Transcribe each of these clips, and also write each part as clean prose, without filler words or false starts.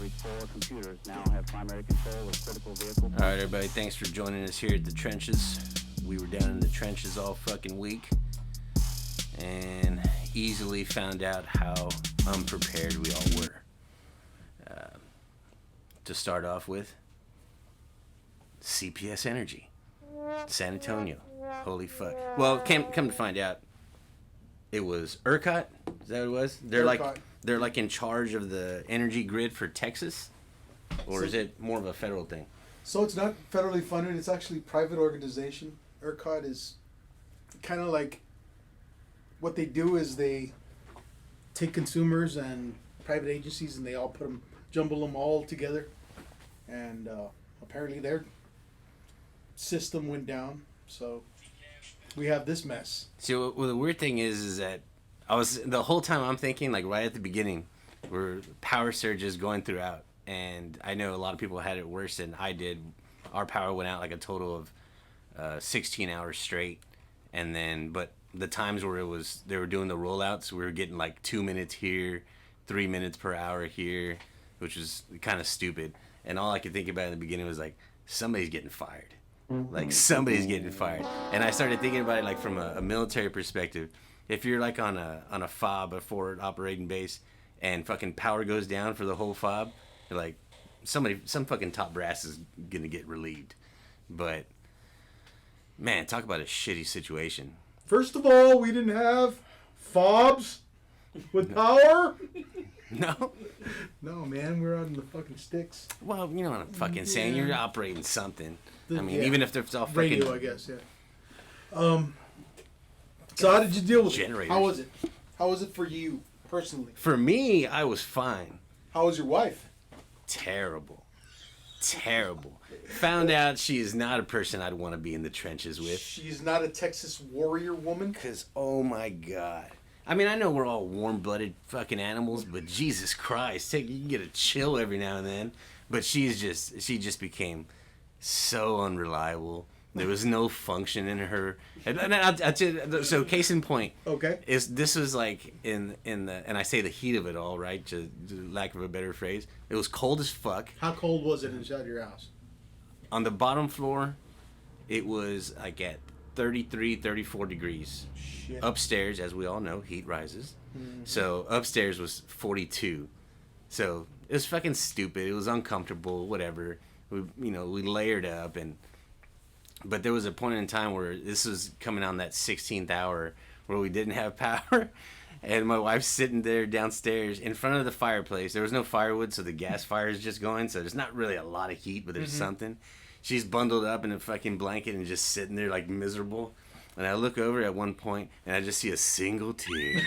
Approximately 4 computers now have primary control of critical vehicles. All right, everybody, thanks for joining us here at the trenches. We were down in the trenches all fucking week and easily found out how unprepared we all were. To start off with, CPS Energy, San Antonio. Holy fuck. Well, come to find out, it was ERCOT. Is that what it was? They're like in charge of the energy grid for Texas, or is it more of a federal thing? So it's not federally funded. It's actually a private organization. ERCOT is kind of like, what they do is they take consumers and private agencies and they all jumble them all together. And apparently their system went down. So we have this mess. So well, the weird thing is that the whole time I'm thinking, like right at the beginning, where power surges going throughout, and I know a lot of people had it worse than I did. Our power went out like a total of 16 hours straight, and then but the times where they were doing the rollouts, we were getting like 2 minutes here, 3 minutes per hour here, which was kind of stupid. And all I could think about in the beginning was like, somebody's getting fired. Like somebody's getting fired. And I started thinking about it like from a military perspective. If you're like on a FOB, a forward operating base, and fucking power goes down for the whole FOB, you're like, some fucking top brass is gonna get relieved. But man, talk about a shitty situation. First of all, we didn't have FOBs with power. No? No, man, we're on the fucking sticks. Well, you know what I'm fucking saying. You're operating something. I mean, Yeah. even if it's all freaking radio, I guess, yeah. So how did you deal with generators. it? How was it? How was it for you, personally? For me, I was fine. How was your wife? Terrible. Found out she is not a person I'd want to be in the trenches with. She's not a Texas warrior woman? Because, oh my God. I mean, I know we're all warm-blooded fucking animals, but Jesus Christ, you can get a chill every now and then. But she just became so unreliable. There was no function in her. And I'll tell you, so case in point. Okay. This was like in the, and I say the heat of it all, right? To lack of a better phrase. It was cold as fuck. How cold was it inside your house? On the bottom floor, it was like at 33, 34 degrees. Shit. Upstairs, as we all know, heat rises. Mm-hmm. So upstairs was 42. So it was fucking stupid. It was uncomfortable, whatever. We layered up, but there was a point in time where this was coming on that 16th hour where we didn't have power. And my wife's sitting there downstairs in front of the fireplace. There was no firewood, so the gas fire is just going. So there's not really a lot of heat, but there's something. She's bundled up in a fucking blanket and just sitting there like miserable. And I look over at one point and I just see a single tear.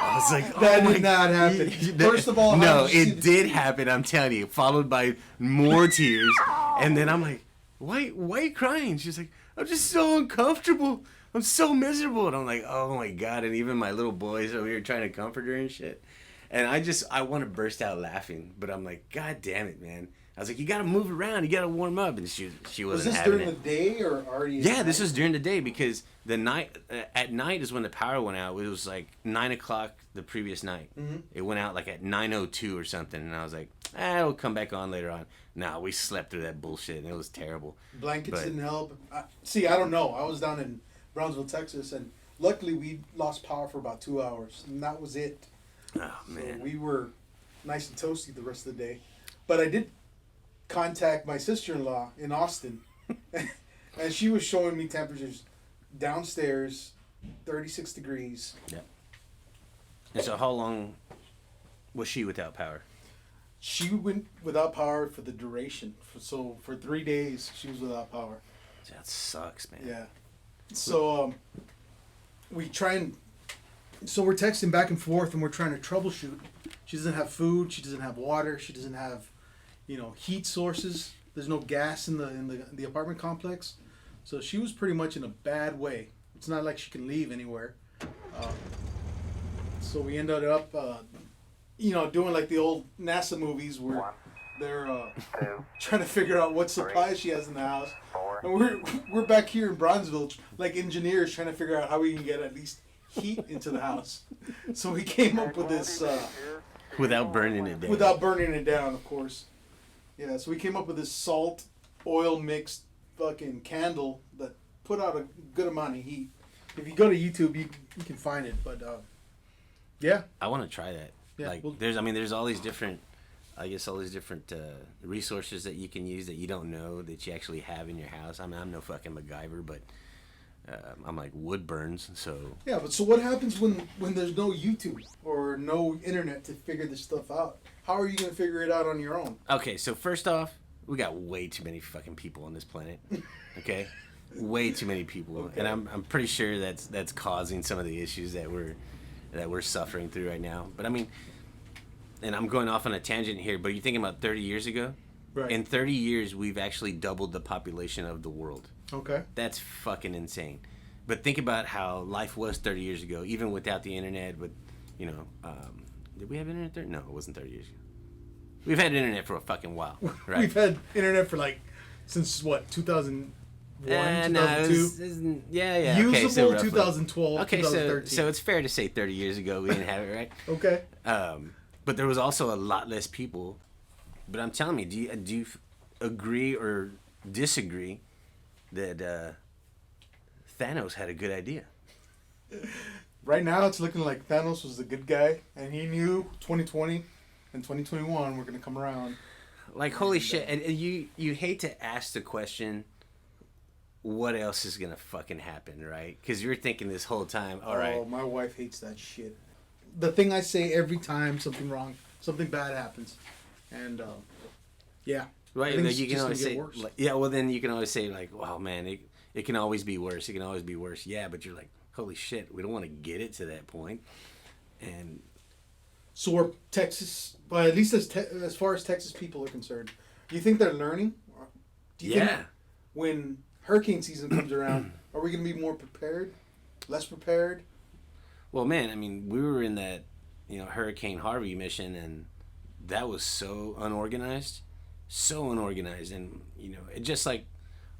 I was like, that did not happen. First of all, no, it did happen. I'm telling you, followed by more tears. And then I'm like, why are you crying? She's like, I'm just so uncomfortable. I'm so miserable. And I'm like, oh my God. And even my little boys over here trying to comfort her and shit. And I want to burst out laughing, but I'm like, God damn it, man. I was like, you got to move around. You got to warm up. And she wasn't having it. Was this during the day or already? Yeah, this was during the day because at night is when the power went out. It was like 9 o'clock the previous night. Mm-hmm. It went out like at 9:02 or something. And I was like, it'll come back on later on. No, we slept through that bullshit and it was terrible. Blankets didn't help. I don't know. I was down in Brownsville, Texas, and luckily we lost power for about 2 hours. And that was it. Oh, man. So we were nice and toasty the rest of the day. But I did contact my sister-in-law in Austin, and she was showing me temperatures downstairs, 36 degrees. Yeah. And so how long was she without power? She went without power for the duration. For 3 days, she was without power. That sucks, man. Yeah. So we're texting back and forth, and we're trying to troubleshoot. She doesn't have food. She doesn't have water. She doesn't have heat sources. There's no gas in the apartment complex. So she was pretty much in a bad way. It's not like she can leave anywhere. So we ended up, doing like the old NASA movies where they're trying to figure out what supplies she has in the house. And we're back here in Bronzeville, like engineers trying to figure out how we can get at least heat into the house. So we came up with this Without burning it down. Without burning it down, of course. Yeah, so we came up with this salt, oil mixed fucking candle that put out a good amount of heat. If you go to YouTube, you can find it. But yeah, I want to try that. Yeah, like there's all these different, I guess all these different resources that you can use that you don't know that you actually have in your house. I mean, I'm no fucking MacGyver, but I'm like wood burns. So yeah, but so what happens when there's no YouTube or no internet to figure this stuff out? How are you gonna figure it out on your own? okay, so first off, we got way too many fucking people on this planet. Okay, way too many people, Okay. and I'm pretty sure that's causing some of the issues that we're suffering through right now. But I mean, and I'm going off on a tangent here, but you're thinking about 30 years ago. Right. In 30 years, we've actually doubled the population of the world. Okay. That's fucking insane. But think about how life was 30 years ago, even without the internet. But did we have internet there? No, it wasn't 30 years ago. We've had internet for a fucking while, right? We've had internet for since what 2001, 2002. Yeah. Usable okay, so roughly. 2012, Okay, 2013. so it's fair to say 30 years ago we didn't have it, right? Okay. But there was also a lot less people. But I'm telling you, do you agree or disagree that Thanos had a good idea? Right now, it's looking like Thanos was the good guy, and he knew 2020 and 2021 were going to come around. Like, holy shit. And you hate to ask the question, what else is going to fucking happen, right? Because you're thinking this whole time, all right. Oh, my wife hates that shit. The thing I say every time something bad happens. And, yeah. Right, I think like it's you can just always gonna say, get worse. like, yeah, well, then you can always say, like, wow, man, it can always be worse. It can always be worse. Yeah, but you're like, holy shit, we don't want to get it to that point. And So we're Texas, but at least as far as Texas people are concerned, do you think they're learning? Do you think when hurricane season comes around, are we going to be more prepared, less prepared? well, man, I mean, we were in that, Hurricane Harvey mission, and that was so unorganized, and it just like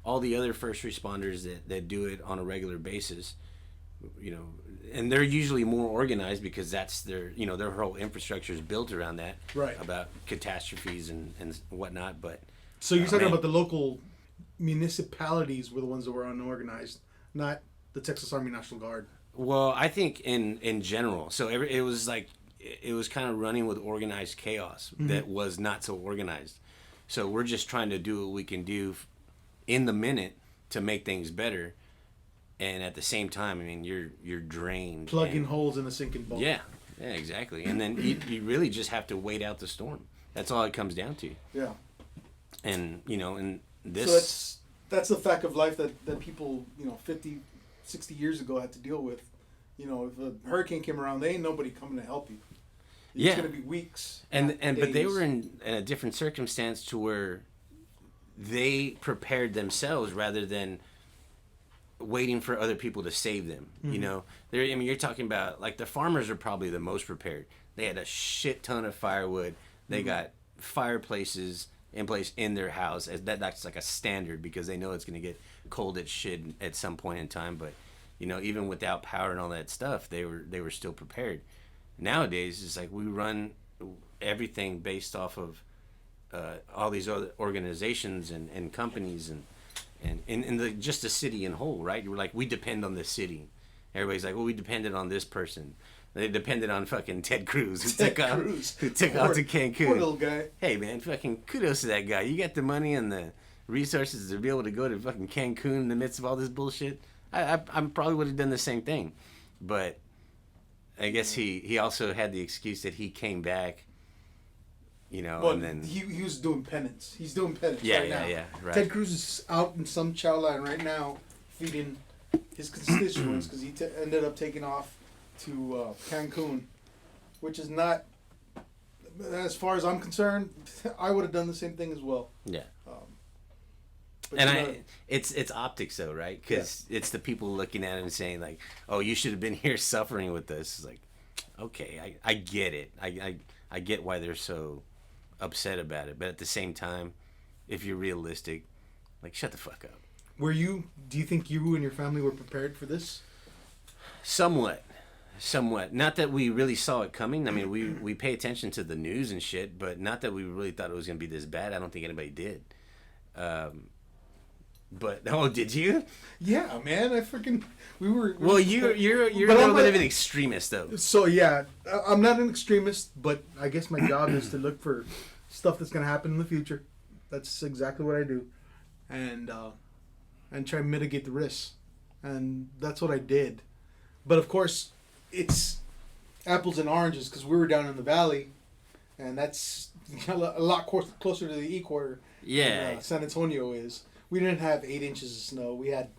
all the other first responders that do it on a regular basis, and they're usually more organized because that's their whole infrastructure is built around that, Right. about catastrophes and whatnot. But So you're talking man. about the local municipalities were the ones that were unorganized, not the Texas Army National Guard. well, I think in general, so it was like it was kind of running with organized chaos that was not so organized. So we're just trying to do what we can do in the minute to make things better. And at the same time, I mean, you're drained. Plugging holes in a sinking boat. Yeah, exactly. And then you really just have to wait out the storm. That's all it comes down to. Yeah. And, and this... So that's the fact of life that people, 50, 60 years ago had to deal with. If a hurricane came around, there ain't nobody coming to help you. It's Yeah. going to be weeks. But they days. were in a different circumstance to where they prepared themselves rather than waiting for other people to save them. You're talking about, like, the farmers are probably the most prepared. They had a shit ton of firewood. They got fireplaces in place in their house. That's like a standard because they know it's going to get cold as shit at some point in time. But even without power and all that stuff, they were still prepared. Nowadays, it's like we run everything based off of all these other organizations and companies and just the city in whole, right? We're like, we depend on the city. Everybody's like, well, we depended on this person. They depended on fucking Ted Cruz, who took off to Cancun. Poor little guy. Hey, man, fucking kudos to that guy. You got the money and the resources to be able to go to fucking Cancun in the midst of all this bullshit. I probably would have done the same thing. But I guess he also had the excuse that he came back, But and then... he was doing penance. He's doing penance Yeah, right yeah, now. yeah, right. Ted Cruz is out in some chow line right now feeding his constituents because he ended up taking off to Cancun, which is not, as far as I'm concerned, I would have done the same thing as well. Yeah. But And it's optics though, right? Because it's the people looking at it and saying like, "Oh, you should have been here suffering with this." It's like, okay, I get it. I get why they're so upset about it, but at the same time, if you're realistic, like, shut the fuck up. do you think you and your family were prepared for this? Somewhat. Somewhat. Not that we really saw it coming. I mean, we pay attention to the news and shit, but not that we really thought it was going to be this bad. I don't think anybody did. But oh, did you? Yeah, man. Well, you're a little bit of an extremist, though. So yeah, I'm not an extremist, but I guess my job is to look for stuff that's gonna happen in the future. That's exactly what I do, and try to mitigate the risks, and that's what I did. But of course, it's apples and oranges because we were down in the valley, and that's a lot closer to the equator. Yeah, than, San Antonio is. We didn't have 8 inches of snow. We had,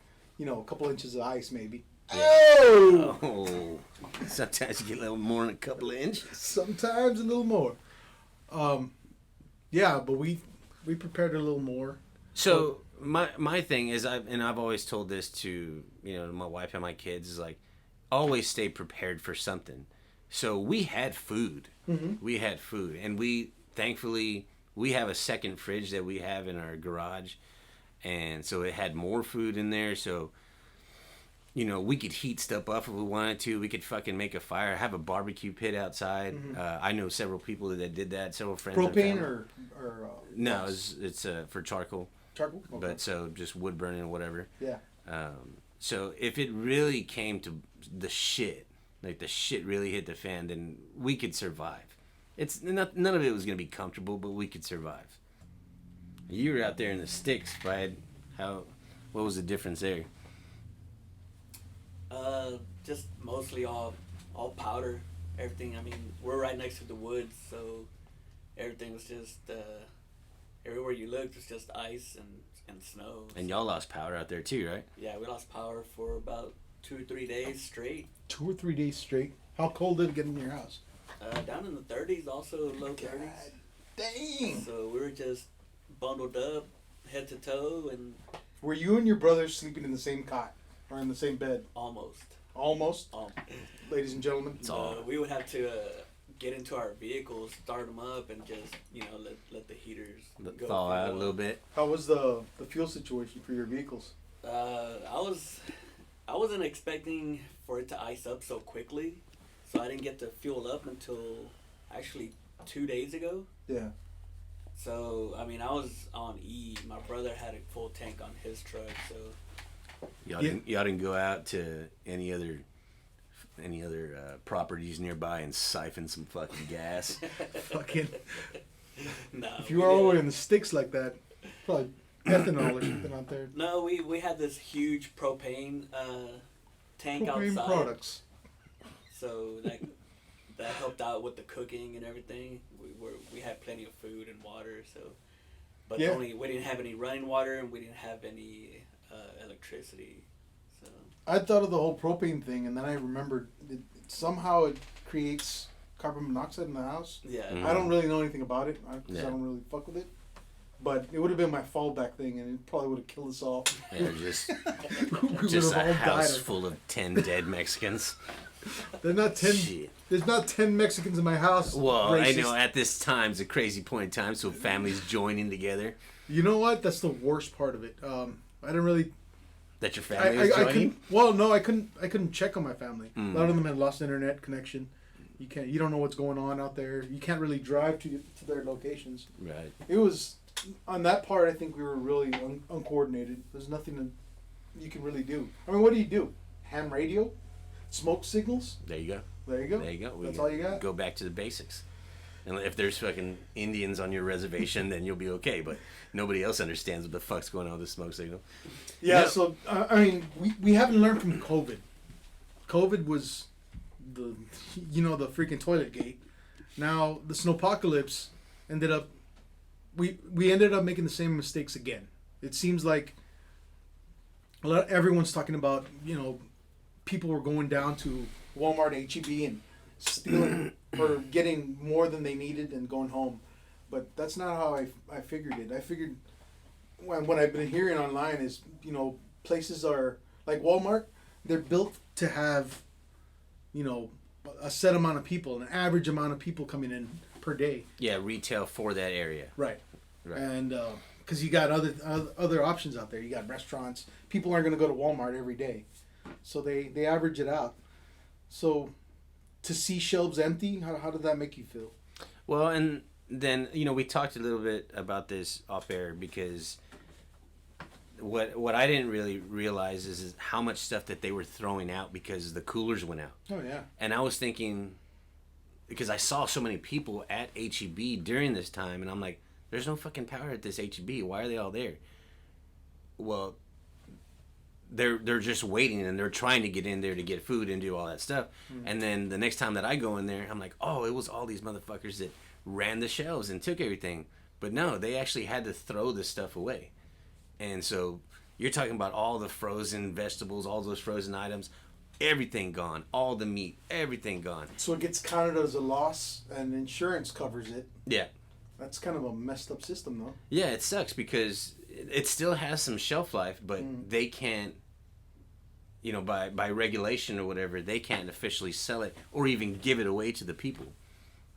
a couple inches of ice maybe. Yeah. Oh! Sometimes you get a little more than a couple of inches. Sometimes a little more. Yeah, but we prepared a little more. So my thing is, I've always told this to my wife and my kids, is like, always stay prepared for something. So we had food. Mm-hmm. We had food, and thankfully we have a second fridge that we have in our garage, and so it had more food in there. So we could heat stuff up if we wanted to. We could fucking make a fire, have a barbecue pit outside. Mm-hmm. I know several people that did that. Several friends. Propane or no, it's for charcoal. Charcoal. Okay. But so just wood burning or whatever. Yeah. So if it really came to the shit, like the shit really hit the fan, then we could survive. None of it was gonna be comfortable, but we could survive. You were out there in the sticks, Brad. What was the difference there? Just mostly all powder. Everything. I mean, we're right next to the woods, so everything was just everywhere you looked was just ice and snow. And y'all lost power out there too, right? Yeah, we lost power for about 2 or 3 days straight. 2 or 3 days straight. How cold did it get in your house? Down in the 30s, also low 30s. Dang. So we were just bundled up, head to toe, and Were you and your brother sleeping in the same cot or in the same bed? almost. Almost. Ladies and gentlemen. We would have to get into our vehicles, start them up, and just let the heaters go Thaw out a little bit. How was the fuel situation for your vehicles? I wasn't expecting for it to ice up so quickly, so I didn't get to fuel up until actually 2 days ago. Yeah. So I mean, I was on E. My brother had a full tank on his truck, so Y'all didn't go out to any other properties nearby and siphon some fucking gas. Fucking. no. If you were all in the sticks like that, probably ethanol or something out there. No, we had this huge propane tank Propane outside. products. So that helped out with the cooking and everything. We had plenty of food and water, so but Yeah. we didn't have any running water and we didn't have any electricity. So I thought of the whole propane thing, and then I remembered somehow it creates carbon monoxide in the house. yeah, Mm. I don't really know anything about it because Yeah. I don't really fuck with it. But it would have been my fallback thing, and it probably would have killed us all. Yeah, just We would just have a all house died. full of 10 dead Mexicans. There's not 10. Shit. There's not 10 Mexicans in my house. Well, racist. I know at this time it's a crazy point in time, so families joining together. You know what? That's the worst part of it. I didn't really. That your family was I joining? couldn't. Well, no, I couldn't. I couldn't check on my family. Mm. A lot of them had lost internet connection. You can't. You don't know what's going on out there. You can't really drive to their locations. Right. It was on that part. I think we were really uncoordinated. There's nothing that you can really do. I mean, what do? Ham radio, smoke signals. There you go. There you go. There you go. That's all you got. Go back to the basics. And if there's fucking Indians on your reservation, then you'll be okay. But nobody else understands what the fuck's going on with the smoke signal. Yeah. No. So I mean, we haven't learned from COVID. COVID was the freaking toilet gate. Now the snowpocalypse ended up. We ended up making the same mistakes again. It seems like everyone's talking about people were going down to Walmart, HEB, and stealing or getting more than they needed and going home. But that's not how I figured it. I figured what I've been hearing online is places are like Walmart. They're built to have a set amount of people, an average amount of people coming in per day. Yeah, retail for that area. Right. Right. And because you got other options out there. You got restaurants. People aren't going to go to Walmart every day, so they average it out. So to see shelves empty, how did that make you feel? Well, and then we talked a little bit about this off air because what I didn't really realize is how much stuff that they were throwing out because the coolers went out. Oh yeah. And I was thinking, because I saw so many people at H-E-B during this time, and I'm like, there's no fucking power at this H-E-B. Why are they all there? Well, they're just waiting, and they're trying to get in there to get food and do all that stuff. And then the next time that I go in there, I'm like, oh, it was all these motherfuckers that ran the shelves and took everything. But no, they actually had to throw this stuff away. And so you're talking about all the frozen vegetables, all those frozen items, everything gone, all the meat, everything gone. So it gets counted as a loss, and insurance covers it. Yeah. That's kind of a messed up system, though. Yeah, it sucks because it still has some shelf life, but they can't, by regulation or whatever, they can't officially sell it or even give it away to the people.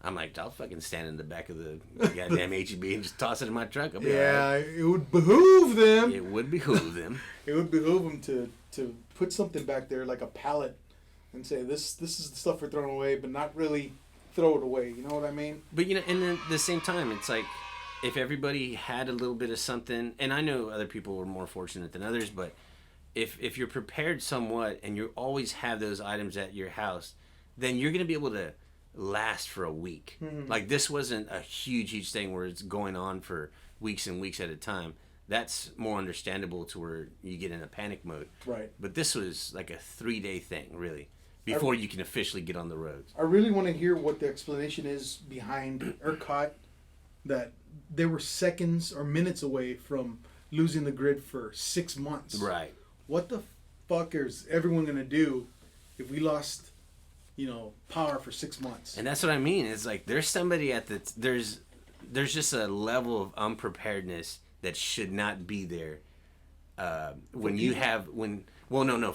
I'm like, I'll fucking stand in the back of the goddamn H-E-B and just toss it in my truck. I'll be all right. It would behoove them. It would behoove them. It would behoove them to put something back there like a pallet and say, this is the stuff we're throwing away, but not really throw it away. You know what I mean? But, and then at the same time, it's like, if everybody had a little bit of something, and I know other people were more fortunate than others, but if you're prepared somewhat and you always have those items at your house, then you're going to be able to last for a week. Like, this wasn't a huge thing where it's going on for weeks and weeks at a time. That's more understandable to where you get in a panic mode. Right. But this was like a 3-day thing, really, before you can officially get on the roads. I really want to hear what the explanation is behind ERCOT, that they were seconds or minutes away from losing the grid for 6 months. Right. What the fuck is everyone going to do if we lost, power for 6 months? And that's what I mean. It's like there's somebody there's just a level of unpreparedness that should not be there. When you have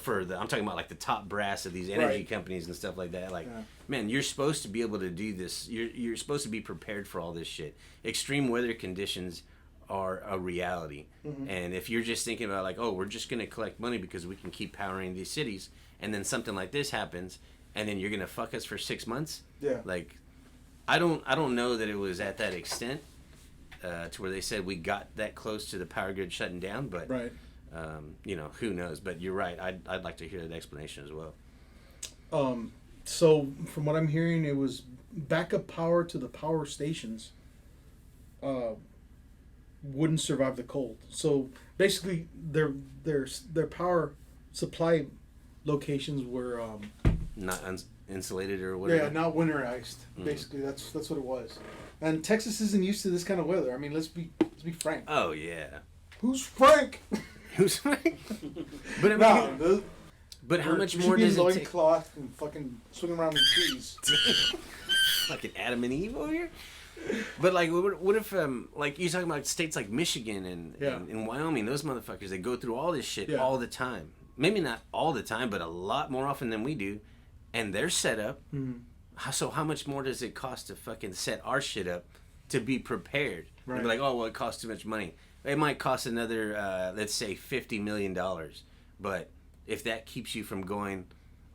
further. I'm talking about like the top brass of these energy companies and stuff like that. Like, man, you're supposed to be able to do this. You're supposed to be prepared for all this shit. Extreme weather conditions are a reality. And if you're just thinking about like, oh, we're just going to collect money because we can keep powering these cities, and then something like this happens, and then you're going to fuck us for 6 months. Yeah. Like, I don't know that it was at that extent to where they said we got that close to the power grid shutting down, but Right. Who knows? But you're right. I'd like to hear that explanation as well. So from what I'm hearing, it was backup power to the power stations wouldn't survive the cold. So basically, their power supply locations were Not insulated or whatever. not winterized. Basically, that's what it was. And Texas isn't used to this kind of weather. I mean, let's be frank. Oh yeah. Who's Frank? Who's right? But I mean, No, but how much we more should be does in it take? loincloth and fucking swinging around in trees. Like an Adam and Eve over here. But like, what if like you talking about states like Michigan and Wyoming? Those motherfuckers, they go through all this shit all the time. Maybe not all the time, but a lot more often than we do. And they're set up. So how much more does it cost to fucking set our shit up to be prepared? Right. And be like, oh well, it costs too much money. It might cost another, let's say, $50 million. But if that keeps you from going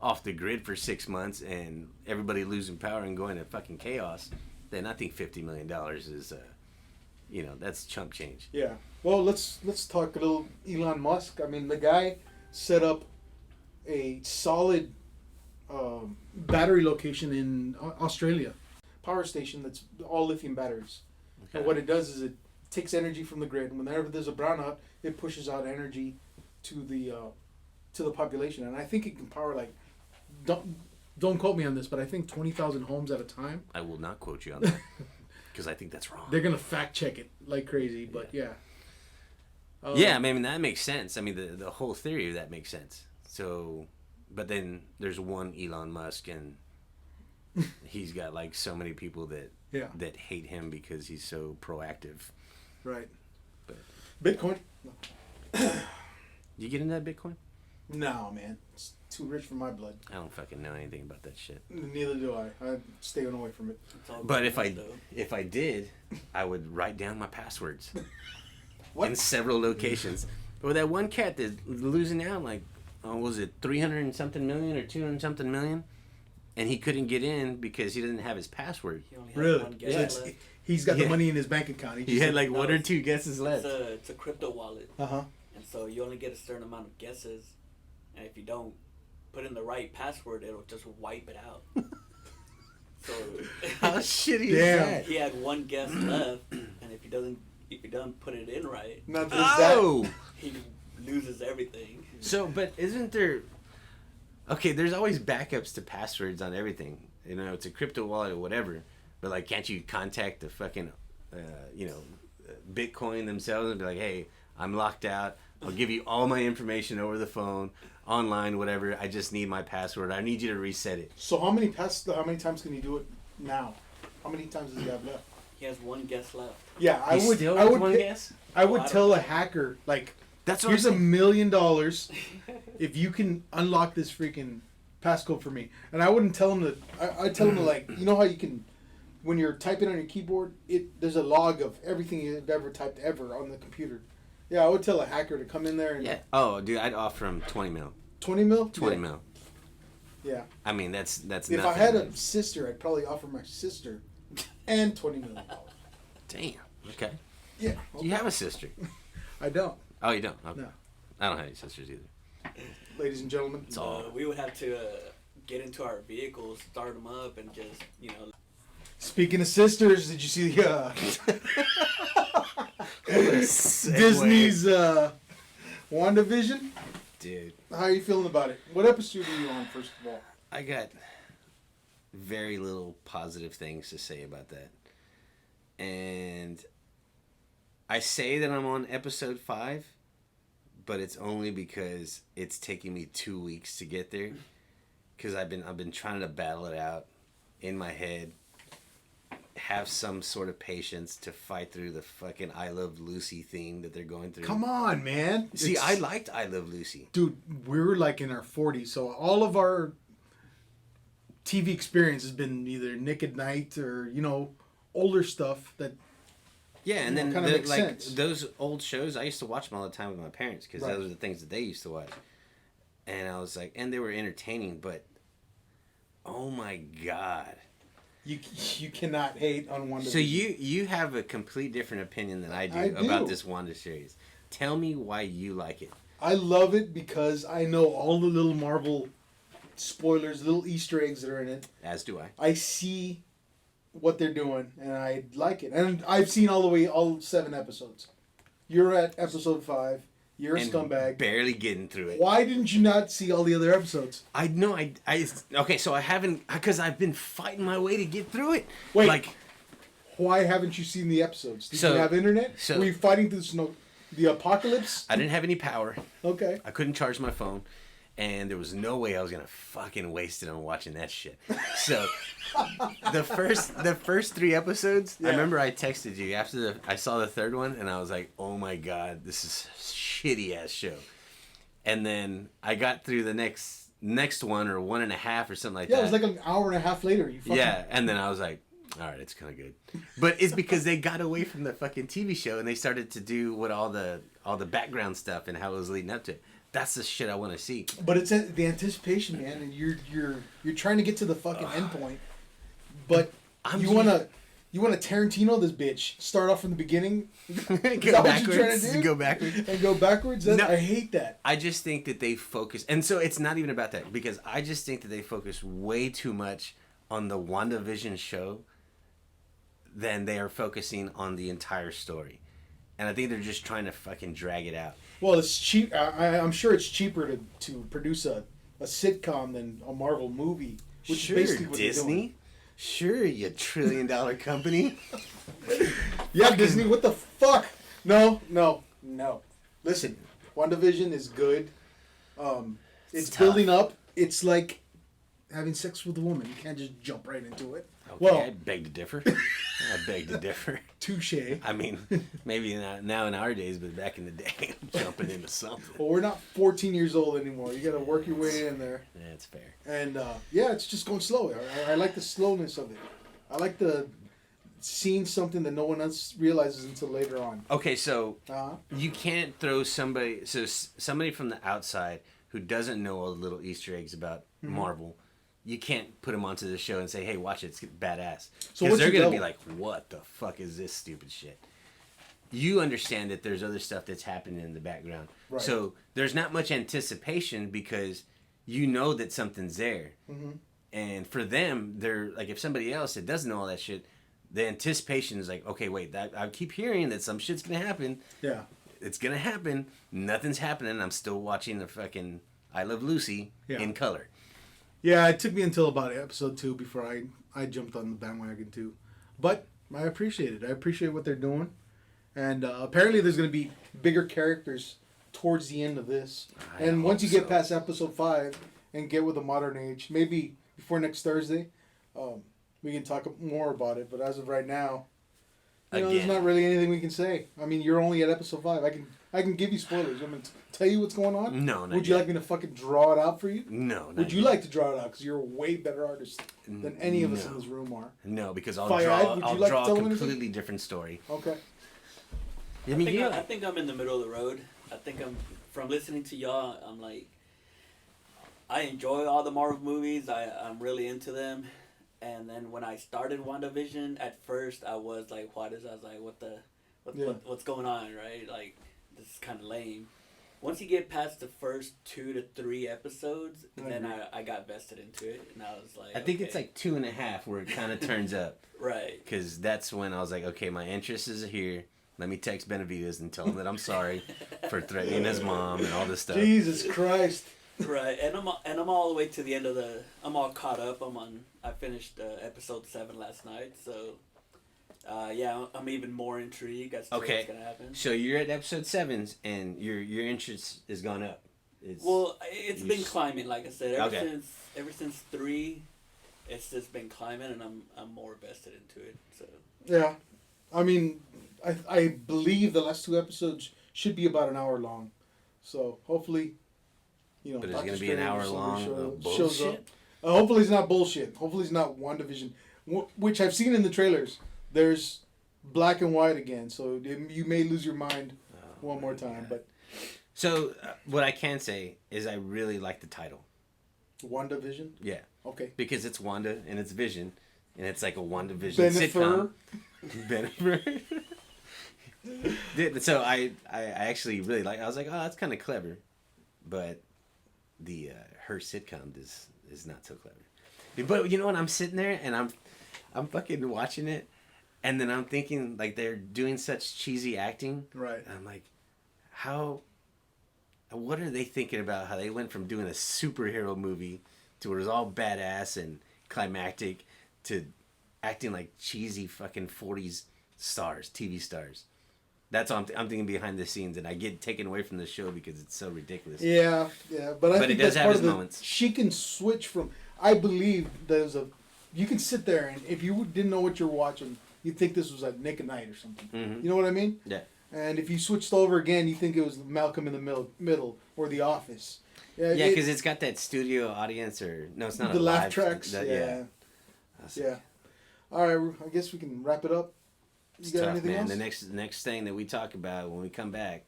off the grid for 6 months and everybody losing power and going to fucking chaos, then I think $50 million is, that's chump change. Yeah. Well, let's talk a little Elon Musk. I mean, the guy set up a solid battery location in Australia, power station that's all lithium batteries. Okay. And what it does is it takes energy from the grid, and whenever there's a brownout, it pushes out energy to the population. And I think it can power like, don't quote me on this, but I think 20,000 homes at a time. I will not quote you on that because I think that's wrong. They're gonna fact check it like crazy, but yeah. Yeah, I mean that makes sense. I mean the whole theory of that makes sense. So, but then there's one Elon Musk, and he's got like so many people that hate him because he's so proactive. Right. But Bitcoin? you get into that Bitcoin? No, man. It's too rich for my blood. I don't fucking know anything about that shit. Neither do I. I'm staying away from it. But if I did, I would write down my passwords in several locations. But with that one cat that's losing out, like, was it 300 and something million or 200 and something million? and he couldn't get in because he didn't have his password. He only had Really? one So guess left. he's got Yeah. the money in his bank account. He just had like No, one or it's- two guesses left. It's a crypto wallet, Uh-huh. and so you only get a certain amount of guesses, and if you don't put in the right password, it'll just wipe it out. So How shitty is Damn. that? he had one guess left, and if he doesn't put it in right, Now, does Oh! he loses everything. So, but isn't there... Okay, there's always backups to passwords on everything. You know, it's a crypto wallet or whatever. But, like, can't you contact the fucking, Bitcoin themselves and be like, hey, I'm locked out. I'll give you all my information over the phone, online, whatever. I just need my password. I need you to reset it. So how many times can he do it now? How many times does he have left? He has one guess left. Yeah, I He's would. still I with would. one pi- guess? I would Oh, I tell don't a know. hacker like, That's what here's I'm $1 saying. million if you can unlock this freaking passcode for me. And I wouldn't tell him to. I'd tell him to, like, you know how you can, when you're typing on your keyboard, there's a log of everything you've ever typed ever on the computer. Yeah, I would tell a hacker to come in there and Yeah. Oh, dude, I'd offer him 20 mil. 20 mil. 20 yeah. mil. Yeah. I mean, that's If nothing. I had man. a sister, I'd probably offer my sister and $20 million. Damn. Okay. Yeah. Do you have a sister? I don't. Oh, you don't? Okay. No. I don't have any sisters either. Ladies and gentlemen. It's all. We would have to get into our vehicles, start them up, and just Speaking of sisters, did you see Disney. Disney's WandaVision? Dude, How are you feeling about it? What episode are you on, first of all? I got very little positive things to say about that. And I say that I'm on episode 5, but it's only because it's taking me 2 weeks to get there. Because I've been trying to battle it out in my head, have some sort of patience to fight through the fucking I Love Lucy theme that they're going through. Come on, man. See, I liked I Love Lucy. Dude, we're like in our 40s, so all of our TV experience has been either Nick at Night or, older stuff that... Yeah, and then kinda makes like sense. those old shows, I used to watch them all the time with my parents because Right. those were the things that they used to watch. And I was like, and they were entertaining, but oh my god! You cannot hate on WandaVision. So you have a complete different opinion than I do I do. about this Wanda series. Tell me why you like it. I love it because I know all the little Marvel spoilers, little Easter eggs that are in it. As do I. I see what they're doing, and I like it. And I've seen all 7 episodes. You're at episode 5. You're a And scumbag. barely getting through it. Why didn't you not see all the other episodes? I know. I okay. So I haven't because I've been fighting my way to get through it. Wait. like Why haven't you seen the episodes? Did So- you have internet? so- Were you fighting through the apocalypse? I didn't have any power. Okay. I couldn't charge my phone, and there was no way I was gonna fucking waste it on watching that shit. So the first 3 episodes, Yeah. I remember I texted you after I saw the 3rd one, and I was like, "Oh my god, this is a shitty ass show." And then I got through the next one or 1.5 or something like Yeah, that. it was like an hour and a half later. You fucking... Yeah, and then I was like, all right, it's kind of good. But it's because they got away from the fucking TV show and they started to do what all the background stuff and how it was leading up to it. That's the shit I want to see. But it's the anticipation, man, and you're trying to get to the fucking end point. But I'm you wanna Tarantino this bitch. Start off from the beginning. go that what you're trying backwards. to do? Go backwards. And go backwards. No. I hate that. I just think that they focus, and so it's not even about that because I just think that they focus way too much on the WandaVision show than they are focusing on the entire story. And I think they're just trying to fucking drag it out. Well, it's cheap. I'm sure it's cheaper to produce a sitcom than a Marvel movie. Which Sure, is basically what they're doing. Disney. Sure, you $1 trillion company. Yeah, Fucking- Disney. What the fuck? No. Listen, WandaVision is good. It's tough. building up. It's like having sex with a woman. You can't just jump right into it. Okay, Well, I beg to differ. I beg to differ. touche. I mean, maybe now in our days, but back in the day, I'm jumping into something. Well, we're not 14 years old anymore. You got to work your way in there. That's fair. And yeah, it's just going slow. I like the slowness of it. I like the seeing something that no one else realizes until later on. Okay, so Uh-huh. you can't throw somebody from the outside who doesn't know all the little Easter eggs about Marvel you can't put them onto the show and say, hey, watch it, it's badass. So Because what's they're your going to be goal? like, what the fuck is this stupid shit? You understand that there's other stuff that's happening in the background. Right. So there's not much anticipation because you know that something's there. Mm-hmm. And for them, they're like, if somebody else that doesn't know all that shit, the anticipation is like, okay, wait, I keep hearing that some shit's going to happen. Yeah. It's going to happen. Nothing's happening. I'm still watching the fucking I Love Lucy in color. Yeah, it took me until about episode 2 before I jumped on the bandwagon too. But I appreciate it. I appreciate what they're doing. And apparently there's going to be bigger characters towards the end of this. And once you get past episode 5 and get with the modern age, maybe before next Thursday, we can talk more about it. But as of right now, there's not really anything we can say. I mean, you're only at episode 5. I can give you spoilers. I'm going to tell you what's going on. No, Would you like me to fucking draw it out for you? No. Would you like to draw it out? Because you're a way better artist than any of us in this room are. No, because I'll Fire-eyed, would you like to draw tell a them anything? completely different story. Okay. I think I'm in the middle of the road. I think from listening to y'all, I'm like, I enjoy all the Marvel movies. I'm really into them. And then when I started WandaVision, at first I was like, what is that? I was like, what's going on, right? Like, this is kind of lame. Once you get past the first 2 to 3 episodes, then I got vested into it, and I was like, I think it's like 2.5 where it kind of turns up. Right. Because that's when I was like, okay, my interest is here. Let me text Benavides and tell him that I'm sorry for threatening his mom and all this stuff. Jesus Christ. Right, and I'm all the way to the end of I'm all caught up. I finished episode 7 last night, so I'm even more intrigued as to what's gonna happen. So you're at episode 7, and your interest has gone up. It's been climbing, like I said, ever since 3, it's just been climbing, and I'm more vested into it. So yeah, I mean, I believe the last 2 episodes should be about an hour long, so hopefully. But it's Doctor going to be an Strange or hour long somebody of shows up. bullshit? Hopefully it's not bullshit. Hopefully it's not WandaVision, which I've seen in the trailers. There's black and white again, so you may lose your mind one more time. But so what I can say is I really like the title. WandaVision? Yeah. Okay. Because it's Wanda and it's Vision, and it's like a WandaVision Benifer. sitcom. Benifer. So I actually really like. I was like, oh, that's kind of clever, but the her sitcom is not so clever. But you know what? I'm sitting there and I'm fucking watching it, and then I'm thinking like they're doing such cheesy acting. Right. And I'm like, what are they thinking about? How they went from doing a superhero movie to where it was all badass and climactic to acting like cheesy fucking 40s stars, TV stars. That's all I'm thinking behind the scenes, and I get taken away from the show because it's so ridiculous. Yeah, but I think it does that's have part its of the, moments. She can switch from. I believe there's you can sit there and if you didn't know what you're watching, you'd think this was like Nick at Night or something. Mm-hmm. You know what I mean? Yeah. And if you switched over again, you think it was Malcolm in the Middle or The Office. Yeah, because it's got that studio audience, or no, it's not the a laugh live tracks. Yeah. Yeah. All right, I guess we can wrap it up. It's You got tough, anything man. else? The next thing that we talk about when we come back,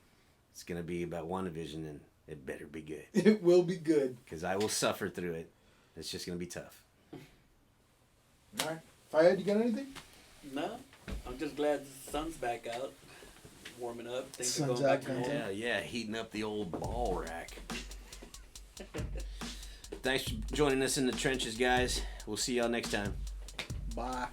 it's gonna be about WandaVision, and it better be good. It will be good. Because I will suffer through it. It's just gonna be tough. All right, Fayed, you got anything? No, I'm just glad the sun's back out, warming up. Things Sun's are going back out, to normal. Yeah, heating up the old ball rack. Thanks for joining us in the trenches, guys. We'll see y'all next time. Bye.